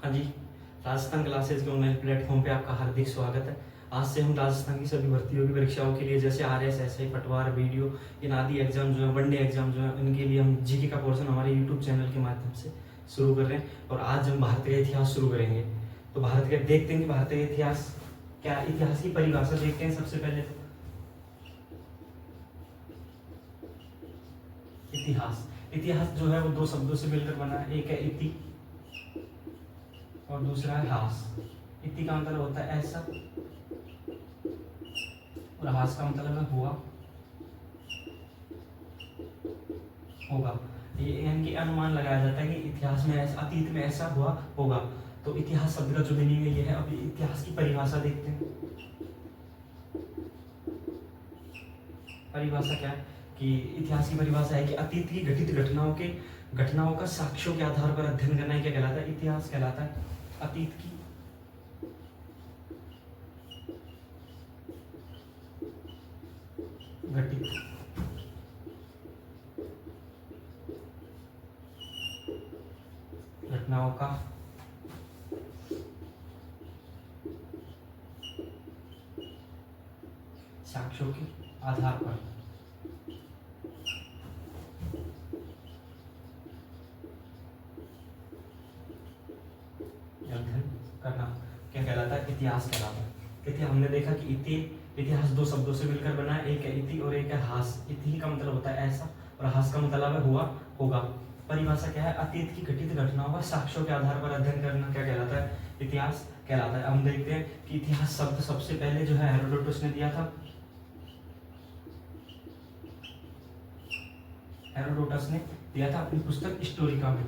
हाँ जी, राजस्थान क्लासेज के online platform पे आपका हार्दिक स्वागत है। आज से हम राजस्थान की सभी भर्तियों की परीक्षाओं के लिए जैसे आरएस, एसआई, पटवार, वीडियो, इन आदि एग्जाम जो है, वनडे एग्जाम जो है, इनके लिए हम जीके का पोर्शन हमारे यूट्यूब चैनल के माध्यम से शुरू कर रहे हैं। और आज हम भारत का इतिहास शुरू करेंगे। तो भारत के देखते हैं कि भारत का इतिहास क्या, इतिहास की परिभाषा देखते हैं। सबसे पहले तो इतिहास जो है वो दो शब्दों से मिलकर बना है। एक है इति और दूसरा है हास। इति का मतलब होता है ऐसा और हास का मतलब है हुआ, होगा। ये यानी कि अनुमान लगाया जाता है कि इतिहास में ऐसा, अतीत में ऐसा हुआ होगा। तो इतिहास शब्द का जो मीनिंग है ये है। अब इतिहास की परिभाषा देखते हैं। परिभाषा क्या है कि इतिहास की परिभाषा है कि अतीत की घटित घटनाओं का साक्ष्यों के आधार पर अध्ययन करना क्या कहलाता है? इतिहास कहलाता है। अतीत की घटित घटनाओं का साक्ष्यों के आधार पर अध्ययन करना क्या कहलाता है? इतिहास कहलाता है। इतिहास हमने देखा कि इतिहास दो शब्दों से मिलकर बना है। एक है इति और एक है हास। इति का मतलब होता है ऐसा और हास का मतलब है हुआ, होगा। परिभाषा क्या है? अतीत की घटित घटनाओं का साक्ष्यों के आधार पर अध्ययन करना क्या कहलाता है? इतिहास कहलाता है। हम देखते हैं कि इतिहास शब्द सबसे पहले जो है हेरोडोटस ने दिया था। हेरोडोटस ने दिया था अपनी पुस्तक हिस्टोरिका में।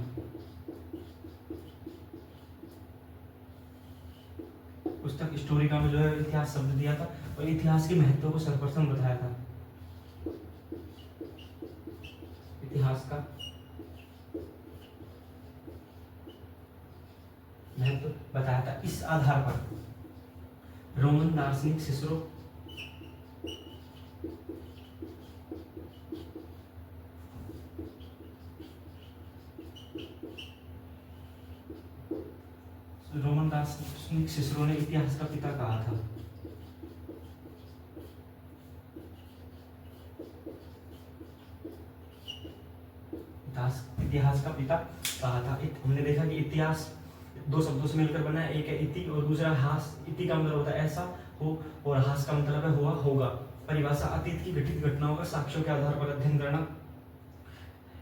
पुस्तक हिस्टोरिका में जो है इतिहास शब्द दिया था और इतिहास के महत्व को सर्वप्रथम बताया था। इतिहास का महत्व बताया था। इस आधार पर रोमन दार्शनिक सिसरो ने इतिहास का पिता कहा था। इतिहास का पिता कहा था। हमने देखा कि इतिहास दो शब्दों से मिलकर बना है। एक है इति और दूसरा हास। इति का मतलब होता है ऐसा हो और हास का मतलब है हुआ, होगा। परिभाषा अतीत की घटित घटनाओं का साक्ष्यों के आधार पर अध्ययन करना।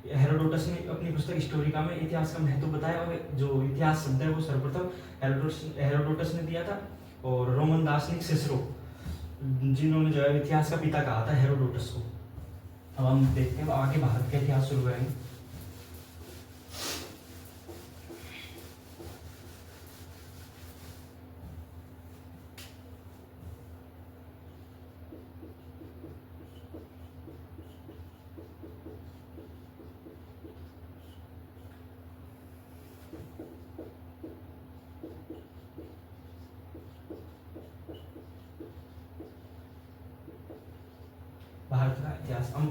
हेरोडोटस ने अपनी पुस्तक हिस्टोरिका में इतिहास का महत्व बताया और जो इतिहास शब्द है वो सर्वप्रथम हेरोडोटस ने दिया था। और रोमन दार्शनिक सिसरो जिन्होंने जो है इतिहास का पिता कहा था हेरोडोटस को। अब हम देखते हैं आगे भारत का इतिहास शुरू करेंगे। भारत का इतिहास, हम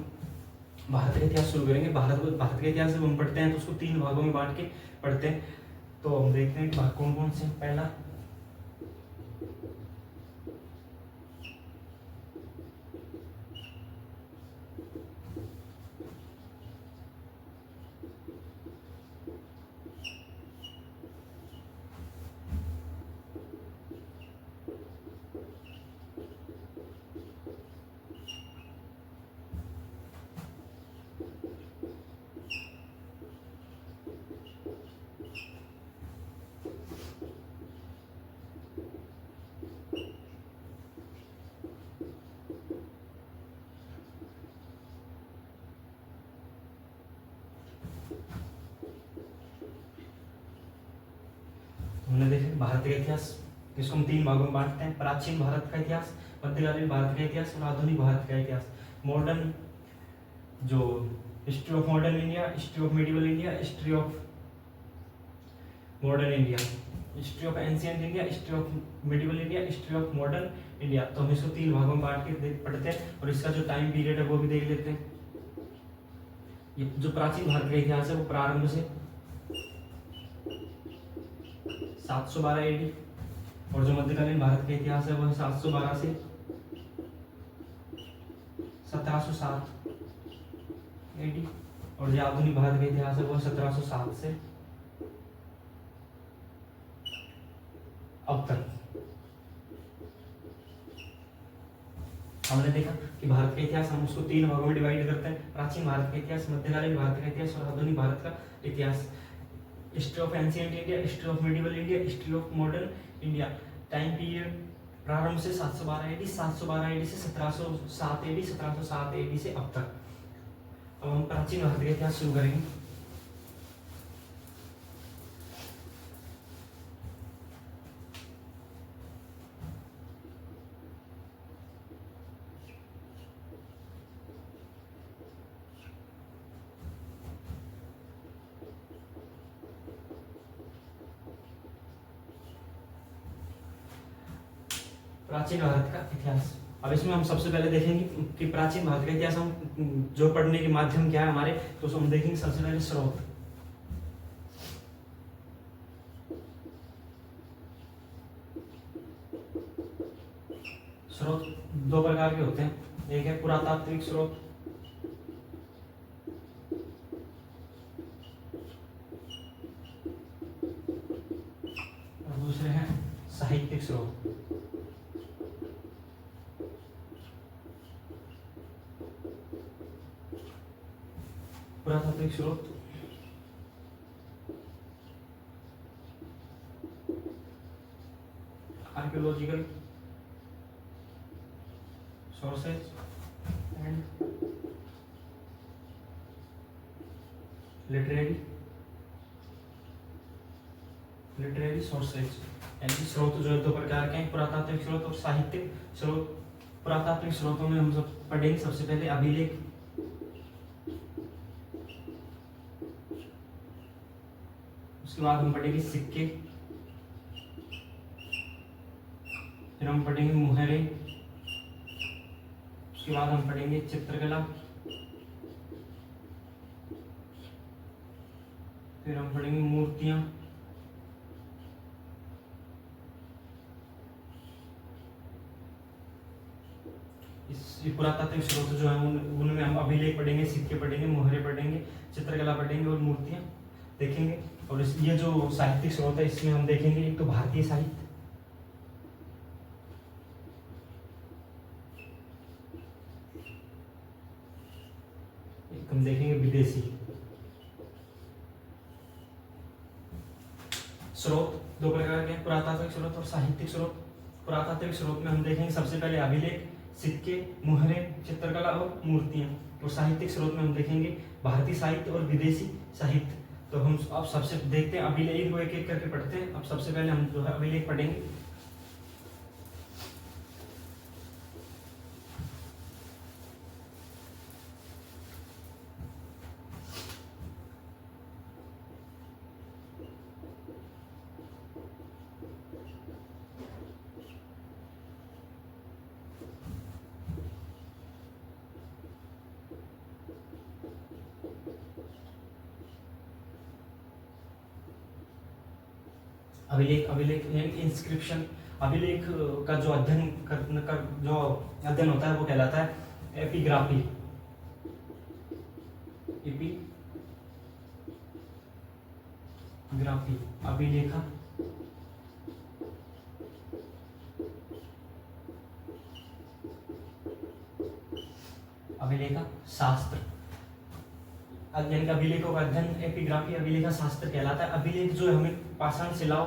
भारत का इतिहास शुरू करेंगे। भारत का इतिहास जब हम पढ़ते हैं तो उसको तीन भागों में बांट के पढ़ते हैं। तो हम देखते हैं कि भाग कौन कौन से। पहला हमने देखा भारत का इतिहास, इसको हम तीन भागों में बांटते हैं। प्राचीन भारत का इतिहास, मध्यकालीन भारत का इतिहास और आधुनिक भारत का इतिहास। मॉडर्न जो history of modern India, history of medieval India, history of modern India, history of ancient India, history of medieval India, history of modern India. तो हम इसको तीन भागों में बांट के पढ़ते हैं और इसका जो टाइम पीरियड है वो भी देख लेते हैं। ये जो प्राचीन भारत का इतिहास है वो प्रारंभ से 712 एडी, और जो मध्यकालीन भारत का इतिहास है वो है 712 से 1707 एडी, और जो आधुनिक भारत का इतिहास है वो 1707 से अब तक। हमने देखा कि भारत का इतिहास हम उसको 3 भागों में डिवाइड करते हैं, प्राचीन भारत का इतिहास, मध्यकालीन भारत का इतिहास और आधुनिक भारत का इतिहास। History of ancient India, history of medieval India, history of modern India. Time period प्रारंभ से 712 एडी, 712 एडी से 1707 एडी, 1707 एडी से अब तक। अब हम प्राचीन भारत का इतिहास शुरू करेंगे। प्राचीन भारत का इतिहास। अब इसमें हम सबसे पहले देखेंगे कि प्राचीन भारत का इतिहास हम जो पढ़ने के माध्यम क्या है हमारे, तो हम देखेंगे सबसे पहले स्रोत। स्रोत 2 प्रकार के होते हैं, एक है पुरातात्विक स्रोत और दूसरे हैं साहित्यिक स्रोत। पुरातात्विक स्रोत archaeological sources and literary sources. यानी स्रोत जो है 2 प्रकार के हैं, पुरातात्विक स्रोत और साहित्यिक स्रोत। पुरातात्विक स्रोतों में हम सब पढ़ेंगे सबसे पहले अभिलेख, उसके बाद हम पढ़ेंगे सिक्के, फिर हम पढ़ेंगे मुहरे, उसके बाद हम पढ़ेंगे चित्रकला, फिर हम पढ़ेंगे मूर्तियां, इस पुरातात्विक स्रोत जो है उनमें हम अभिलेख पढ़ेंगे, सिक्के पढ़ेंगे, मुहरे पढ़ेंगे, चित्रकला पढ़ेंगे और मूर्तियां देखेंगे। और ये जो साहित्यिक स्रोत है इसमें हम देखेंगे एक तो भारतीय साहित्य, एक हम देखेंगे विदेशी स्रोत। 2 प्रकार के हैं, पुरातात्विक स्रोत और साहित्यिक स्रोत। पुरातात्विक स्रोत में हम देखेंगे सबसे पहले अभिलेख, सिक्के, मुहरे, चित्रकला और मूर्तियां। और साहित्यिक स्रोत में हम देखेंगे भारतीय साहित्य और विदेशी साहित्य। तो हम अब सबसे देखते हैं अभिलेख को एक एक करके पढ़ते हैं। अब सबसे पहले हम जो है अभिलेख पढ़ेंगे। अभिलेख, अभिलेख यानी इंस्क्रिप्शन। अभिलेख का जो अध्ययन होता है वो कहलाता है एपिग्राफी। एपिग्राफी, अभिलेखा, अभिलेखा शास्त्र। अध्ययन का अभिलेखों का अध्ययन एपिग्राफी, अभिलेखा शास्त्र कहलाता है। अभिलेख जो है हमें पाषाण शिलाओं,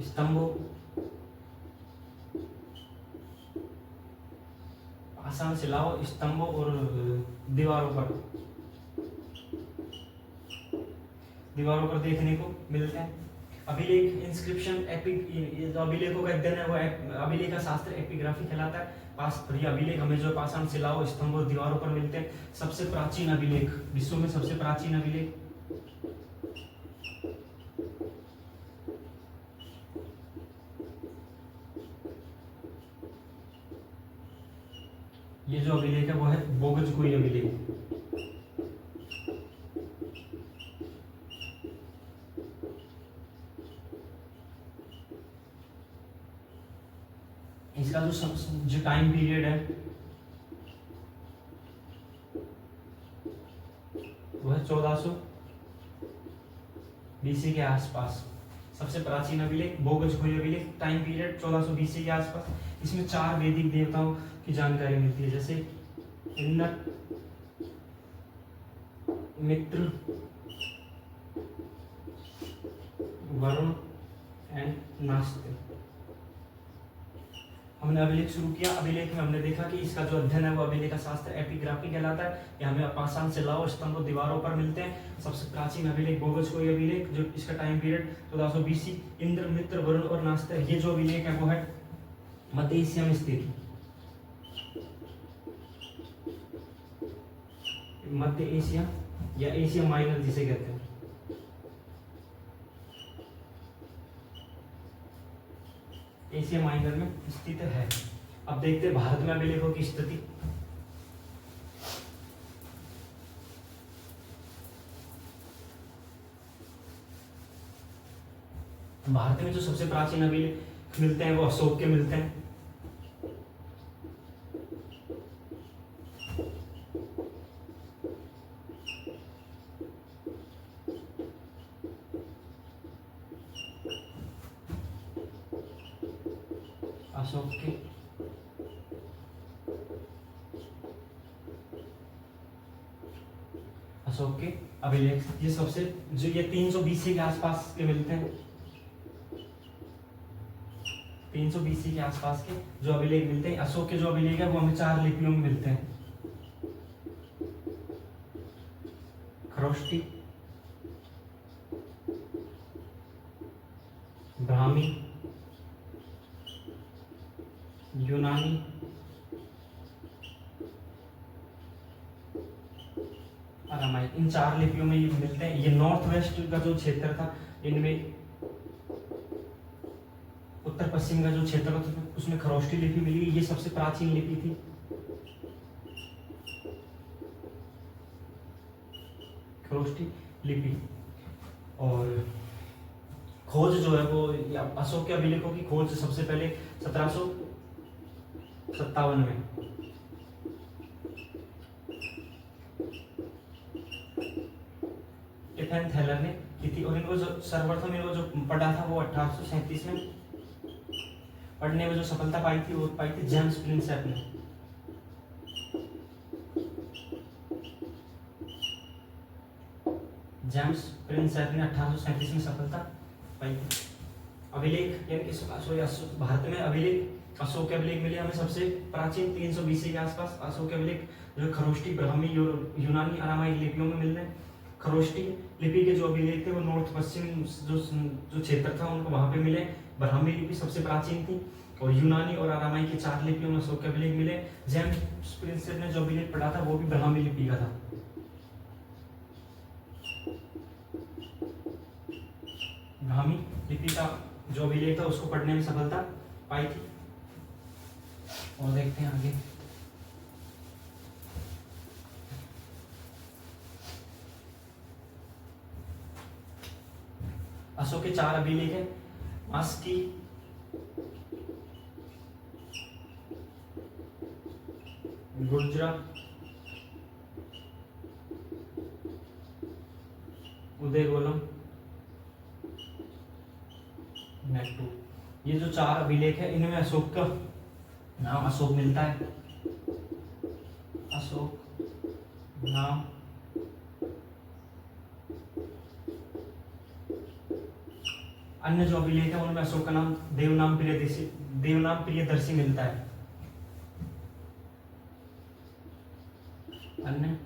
स्तंभों, पाषाण शिलाओं, स्तंभों और दीवारों पर देखने को मिलते हैं। अभिलेख, इंस्क्रिप्शन, अभिलेखों का अध्ययन है वो अभिलेखा शास्त्र एपिग्राफी कहलाता है। ये अभिलेख हमें जो पाषाण शिलाओं, स्तंभों और दीवारों पर मिलते हैं। सबसे प्राचीन अभिलेख, विश्व में सबसे प्राचीन अभिलेख ये जो अभिलेख है वो है बोगजकोई अभिलेख। इसका जो टाइम पीरियड है वो है 1400 बीसी के आसपास। सबसे प्राचीन अभिलेख बोगजकोई अभिलेख, टाइम पीरियड 1400 बीसी के आसपास। इसमें 4 वैदिक देवताओं की जानकारी मिलती है, जैसे इंद्र, मित्र, वरुण एंड नास्ति। हमने अभिलेख शुरू किया। अभिलेख में हमने देखा कि इसका जो अध्ययन है वो अभिलेख शास्त्र एपिग्राफी कहलाता है। ये हमें पाषाण शिलाओं, स्तंभों, दीवारों पर मिलते हैं। सबसे प्राचीन अभिलेख बोगजकोई अभिलेख, जो इसका टाइम पीरियड 1400 बीसी। इंद्र, मित्र, वरुण और नास्ति, ये जो अभिलेख है वो है मध्य एशिया में स्थित, मध्य एशिया या एशिया माइनर जिसे कहते हैं। एशिया माइनर में स्थित है। अब देखते हैं भारत में अभिलेखों की स्थिति। भारत में जो सबसे प्राचीन अभिलेख मिलते हैं वो अशोक के मिलते हैं। अशोक के अभिलेख ये सबसे जो ये 300 बीसी के आसपास के मिलते हैं। 300 बीसी के आसपास के जो अभिलेख मिलते हैं। अशोक के जो अभिलेख है वो हमें 4 लिपियों में मिलते हैं, खरोष्टी, ब्राह्मी, यूनानी, अरामाइक। इन 4 लिपियों में ये मिलते हैं। ये नॉर्थ वेस्ट का जो क्षेत्र था, इनमें उत्तर पश्चिम का जो क्षेत्र था उसमें खरोष्टी लिपि मिली। ये सबसे प्राचीन लिपि थी। खरोष्टी लिपि। और खोज जो है वो अशोक के अभिलेखों की खोज सबसे पहले 1757 में एथेन थैलर ने की थी। और इनको जो सर्वप्रथम इनको जो पढ़ा था वो 1837 में पढ़ने में जो सफलता पाई थी वो पाई थी जेम्स प्रिंसेप ने। जेम्स प्रिंसेप ने 1837 में सफलता पाई थी। अभिलेख यानी भारत में अभिलेख अशोक के अभिलेख मिले हमें सबसे प्राचीन 300 बीसी के आसपास। अशोक के अभिलेख जो खरोष्टी, ब्राह्मी, यूनानी, अरामाइक लिपियों में मिल रहे हैं। खरोष्टी लिपि के जो अभिलेख थे वो नॉर्थ पश्चिम जो क्षेत्र था उनको वहां पे मिले। ब्राह्मी लिपि सबसे प्राचीन थी। और यूनानी और अरामाइक की 4 लिपियों में अशोक के अभिलेख मिले। जेम्स प्रिंसेप ने जो अभिलेख पढ़ा था वो भी ब्राह्मी लिपि का था। ब्राह्मी लिपि का जो अभिलेख था उसको पढ़ने में सफलता पाई थी। और देखते हैं आगे। अशोक के 4 अभिलेख है। मास्की, गुर्जरा, उदयगोलम, नेट्टू। ये जो 4 अभिलेख है इनमें अशोक का नाम अशोक मिलता है। अशोक नाम अन्य जो अभिलेख है उनमें अशोक का नाम देवनाम प्रियदर्शी मिलता है। अन्य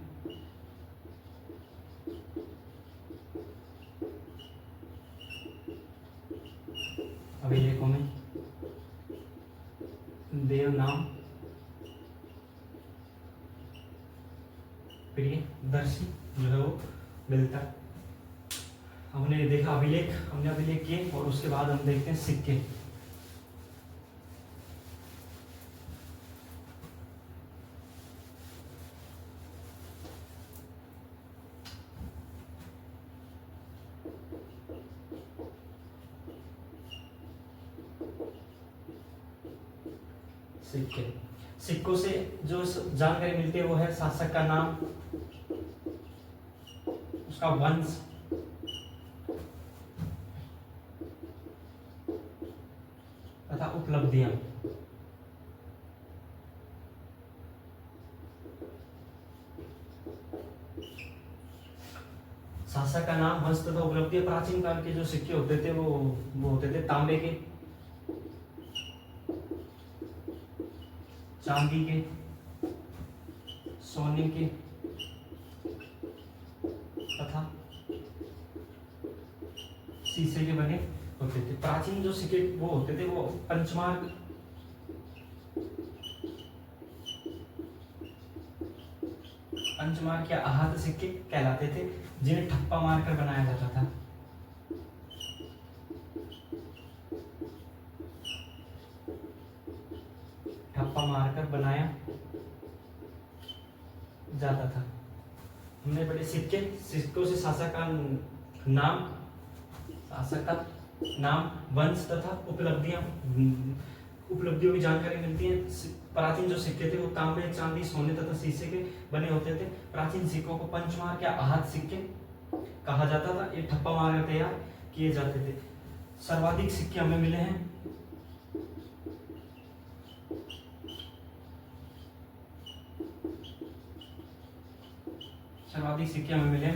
अभिलेखों में देवनाम प्रियदर्शी जो है वो मिलता है। हमने देखा अभिलेख, हमने अभिलेख किए और उसके बाद हम देखते हैं सिक्के। सिक्के। सिक्कों से जो जानकारी मिलती है वो है शासक का नाम, उसका वंश, तथा उपलब्धियां। शासक का नाम, वंश तथा उपलब्धियां। प्राचीन काल के जो सिक्के होते थे वो होते थे तांबे के, चांदी के, सोने के तथा शीशे के बने होते थे। प्राचीन जो सिक्के वो होते थे वो पंचमार्क, पंचमार्क या आहत सिक्के कहलाते थे, जिन्हें ठप्पा मारकर बनाया जाता था। ठप्पा मारकर बनाया जाता था। हमने पढ़े सिक्के, सिक्कों से शासक का नाम, शासक का नाम, वंश तथा उपलब्धियां, उपलब्धियों की जानकारी मिलती है। प्राचीन जो सिक्के थे वो तांबे, चांदी, सोने तथा शीशे के बने होते थे। प्राचीन सिक्कों को पंचमार्क या आहत सिक्के कहा जाता था। ये ठप्पा मारकर तैयार किए जाते थे। सर्वाधिक सिक्के हमें मिले हैं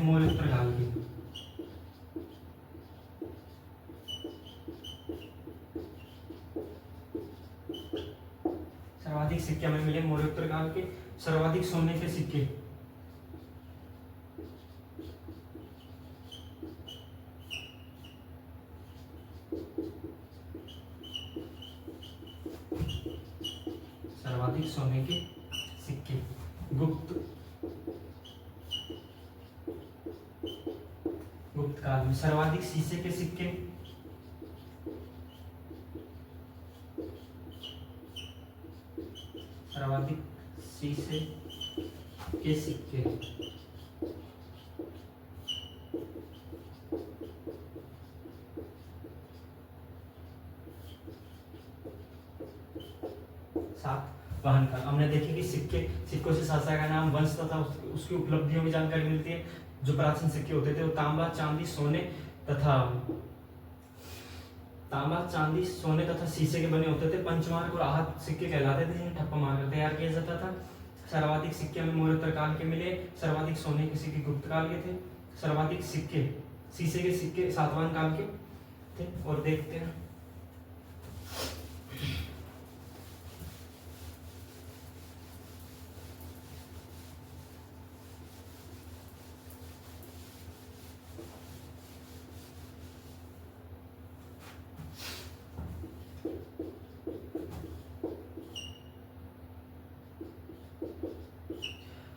मौर्योत्तर काल के। सर्वाधिक सिक्के हमें मिले मौर्योत्तर काल के। सर्वाधिक सोने के सिक्के सर्वाधिक सोने के सिक्के गुप्त काल में। सर्वाधिक शीशे के सिक्के सर्वाधिक शीशे के सिक्के सातवाहन काल। हमने देखे कि सिक्कों से शासक का नाम, वंश तथा उसकी उपलब्धियों की जानकारी मिलती है। जो प्राचीन सिक्के होते थे वो तांबा, चांदी, सोने तथा शीशे के बने होते थे। पंचमार्क और आहत सिक्के कहलाते थे, जिन्हें ठप्पा मारकर तैयार किया जाता था। सर्वाधिक सिक्के हमें मौर्योत्तर काल के मिले। सर्वाधिक सोने के सिक्के गुप्त काल के थे। सर्वाधिक सिक्के शीशे के सिक्के सातवाहन काल के थे। और देखते हैं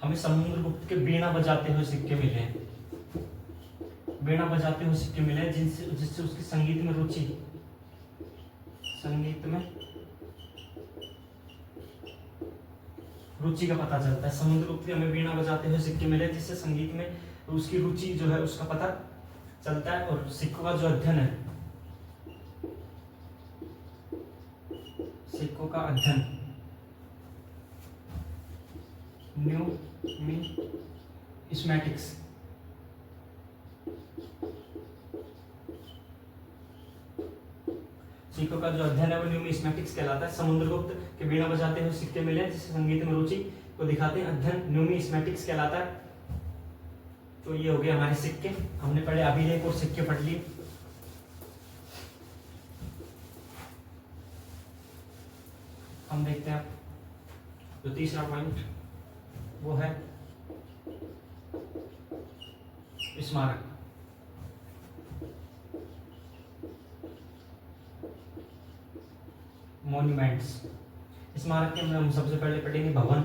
हमें समुद्रगुप्त के बीणा बजाते हुए सिक्के मिले हैं। बीणा बजाते हुए सिक्के मिले हैं जिससे उसकी संगीत में रुचि का पता चलता है। समुद्रगुप्त के हमें बीणा बजाते हुए सिक्के मिले जिससे संगीत में उसकी रुचि जो है उसका पता चलता है। और सिक्कों का जो अध्ययन है, सिक्कों का अध्ययन न्यूमिस्मैटिक्स सिक्कों का जो अध्ययन है वो न्यूमिस्मैटिक्स कहलाता है। समुद्रगुप्त के बीणा बजाते हुए सिक्के मिले जिससे संगीत में रुचि को दिखाते हैं। अध्ययन न्यूमिस्मैटिक्स कहलाता है। तो ये हो गए हमारे सिक्के। हमने पढ़े अभिलेख और सिक्के पढ़ लिए। हम देखते हैं जो तीसरा पॉइंट वो है स्मारक। मॉन्यूमेंट्स। स्मारक के अंदर हम सबसे पहले पढ़ेंगे भवन,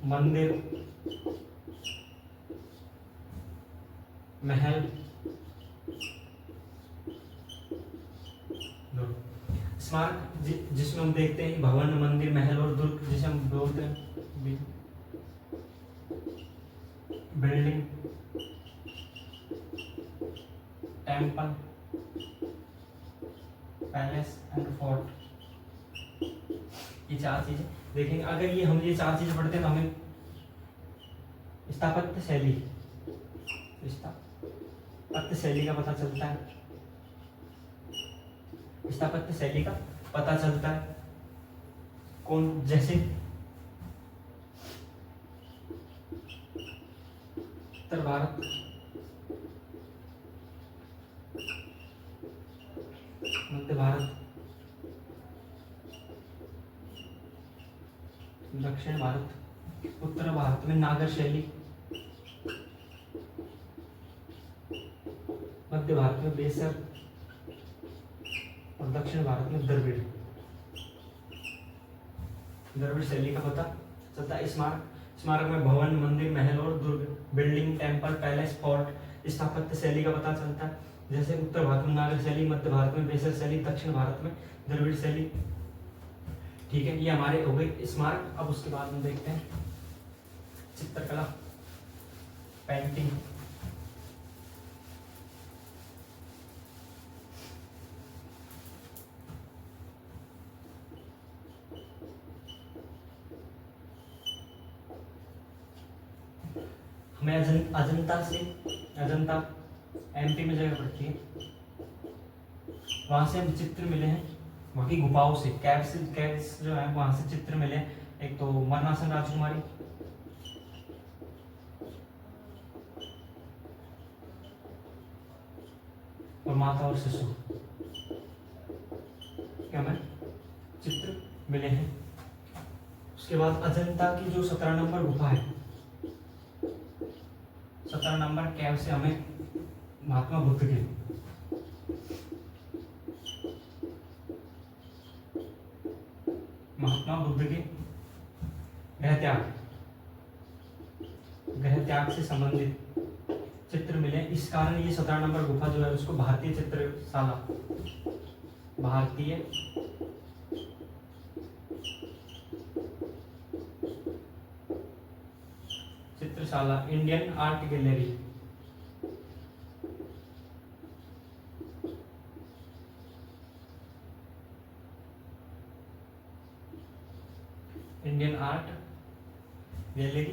मंदिर, महल, स्मारक जिसमें हम देखते हैं भवन, मंदिर, महल और दुर्ग, जिसे हम बोलते हैं building, temple, palace and fort. ये चार चीजें देखेंगे। अगर ये हम ये चार चीजें पढ़ते हैं तो हमें स्थापत्य शैली का पता चलता है। स्थापत्य शैली का पता चलता है। कौन, जैसे उत्तर भारत, मध्य भारत, दक्षिण भारत। उत्तर भारत में नागर शैली, मध्य भारत में बेसर और दक्षिण भारत में द्रविड़ शैली का पता चलता है। स्मारक में भवन, मंदिर, महल और दुर्ग, बिल्डिंग, टेम्पल, पैलेस, फोर्ट। स्थापत्य शैली का पता चलता है। जैसे उत्तर भारत में नागर शैली, मध्य भारत में बेसर शैली, दक्षिण भारत में द्रविड़ शैली। ठीक है, ये हमारे हो गए स्मारक। अब उसके बाद हम देखते हैं चित्रकला, पेंटिंग। हमें अजंता एमपी में जगह पड़ती है, वहां से हम चित्र मिले हैं, वहां की गुफाओं से, कैव्स जो है वहां से चित्र मिले हैं। एक तो मरणासन राजकुमारी, और माता और शिशु क्या हमें चित्र मिले हैं। उसके बाद अजंता की जो 17 नंबर गुफा है, 17 नंबर कैव से हमें महात्मा बुद्ध के गृह त्याग से संबंधित चित्र मिले। इस कारण ये 17 नंबर गुफा जो है उसको भारतीय चित्रशाला, Indian art gallery, Indian art gallery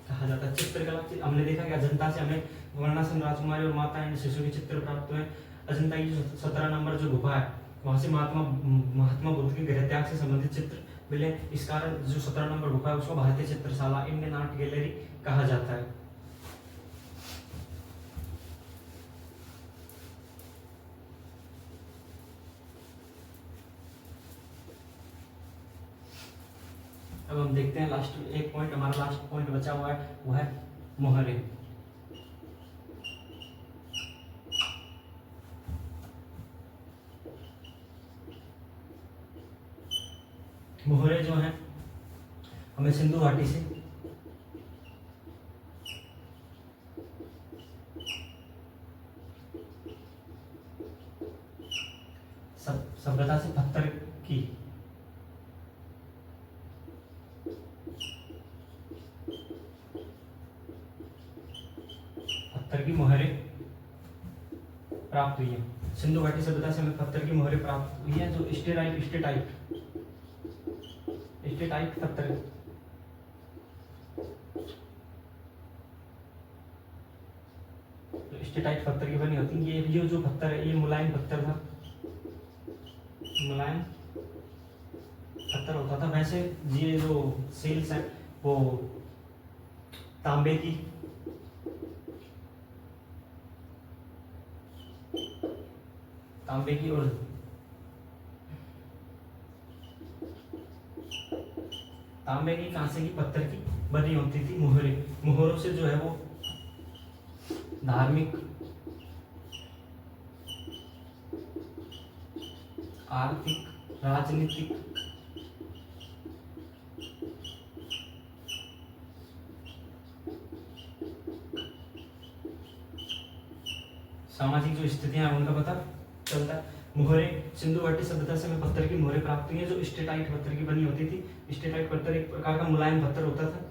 कहा जाता है। चित्रकला हमने देखा कि अजंता से हमें वर्णासन राजकुमारी और माता एंड शिशु के चित्र प्राप्त हुए। अजंता की 17 नंबर जो गुफा है वहां से महात्मा बुद्ध के गृह त्याग से संबंधित चित्र मिले। इस कारण जो 17 नंबर गुफा है उसको भारतीय चित्रशाला, इंडियन आर्ट गैलरी कहा जाता है। अब हम देखते हैं लास्ट एक पॉइंट, हमारा लास्ट पॉइंट बचा हुआ है, वो है मोहरे। मोहरे जो हैं हमें सिंधु घाटी से सभ्यता से पत्थर की मोहरे प्राप्त हुई है। सिंधु घाटी सभ्यता से हमें पत्थर की मोहरे प्राप्त हुई है, जो स्टेटाइट पत्थर स्टेटाइट पत्थर की बनी होती है। ये जो पत्थर है ये मुलायम पत्थर था, मुलायम पत्थर होता था। वैसे ये जो सेल्स है वो तांबे की और तांबे की, कांसे की, पत्थर की बनी होती थी मोहरे। मोहरों से जो है वो धार्मिक, आर्थिक, राजनीतिक, सामाजिक जो स्थितियां हैं उनका पता चलता है। मोहरे सिंधु घाटी सभ्यता से हमें पत्थर की मोहरे प्राप्त हुई है, जो स्टेटाइट पत्थर की बनी होती थी। स्टेटाइट पत्थर एक प्रकार का मुलायम पत्थर होता था,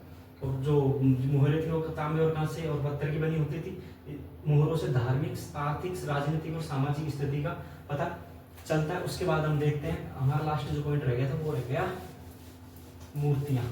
और जो मोहरे थी वो तांबे और कांसे और पत्थर की बनी होती थी। मोहरों से धार्मिक, आर्थिक, राजनीतिक और सामाजिक स्थिति का पता चलता है। उसके बाद हम देखते हैं हमारा लास्ट जो पॉइंट रह गया था वो रह गया मूर्तियां।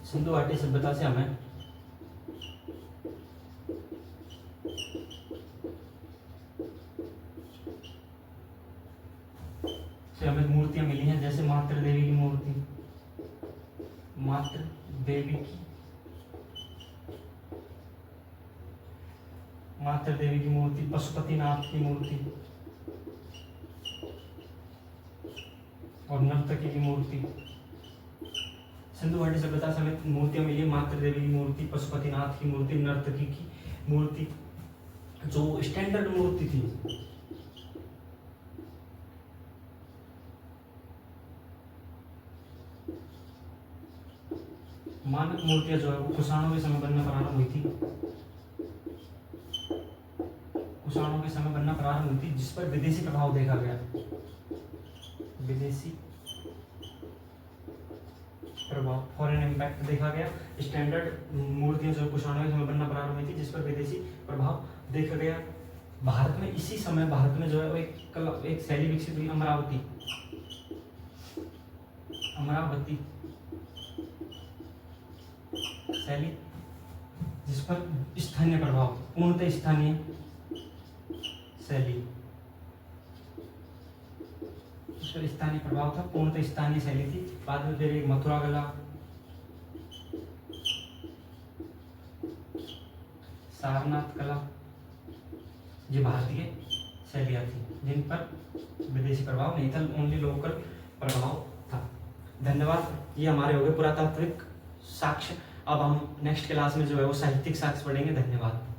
सिंधु घाटी सभ्यता से हमें मूर्तियां मिली हैं, जैसे मातृ देवी की मूर्ति, मातृ देवी की मूर्ति, पशुपतिनाथ की मूर्ति और नर्तकी की मूर्ति। सिंधु घाटी सभ्यता से हमें मूर्तियां मिली, मातृ देवी की मूर्ति, पशुपतिनाथ की मूर्ति, नर्तकी की मूर्ति। जो स्टैंडर्ड मूर्ति थी, मानक मूर्तियां जो है वो कुषाणों के समय बनना प्रारंभ हुई थी, कुषाणों के समय बनना प्रारंभ हुई थी, जिस पर विदेशी प्रभाव देखा गया, विदेशी प्रभाव, फॉरेन इम्पैक्ट देखा गया। स्टैंडर्ड मूर्तियां जो कुषाणों के समय बनना प्रारंभ हुई थी, जिस पर विदेशी प्रभाव देखा गया। भारत में इसी समय भारत में जो है वो एक शैली विकसित हुई, अमरावती शैली, जिस पर स्थानीय प्रभाव, पूर्णतः स्थानीय शैली, इस पर स्थानीय प्रभाव था, पूर्णतः स्थानीय शैली थी। बाद में फिर एक मथुरा कला, सारनाथ कला, ये भारतीय शैलियाँ थी जिन पर विदेशी प्रभाव नहीं था, ओनली लोकल प्रभाव था। धन्यवाद। ये हमारे हो गए पुरातात्विक साक्ष्य। अब हम नेक्स्ट क्लास में जो है वो साहित्यिक साक्ष्य पढ़ेंगे। धन्यवाद।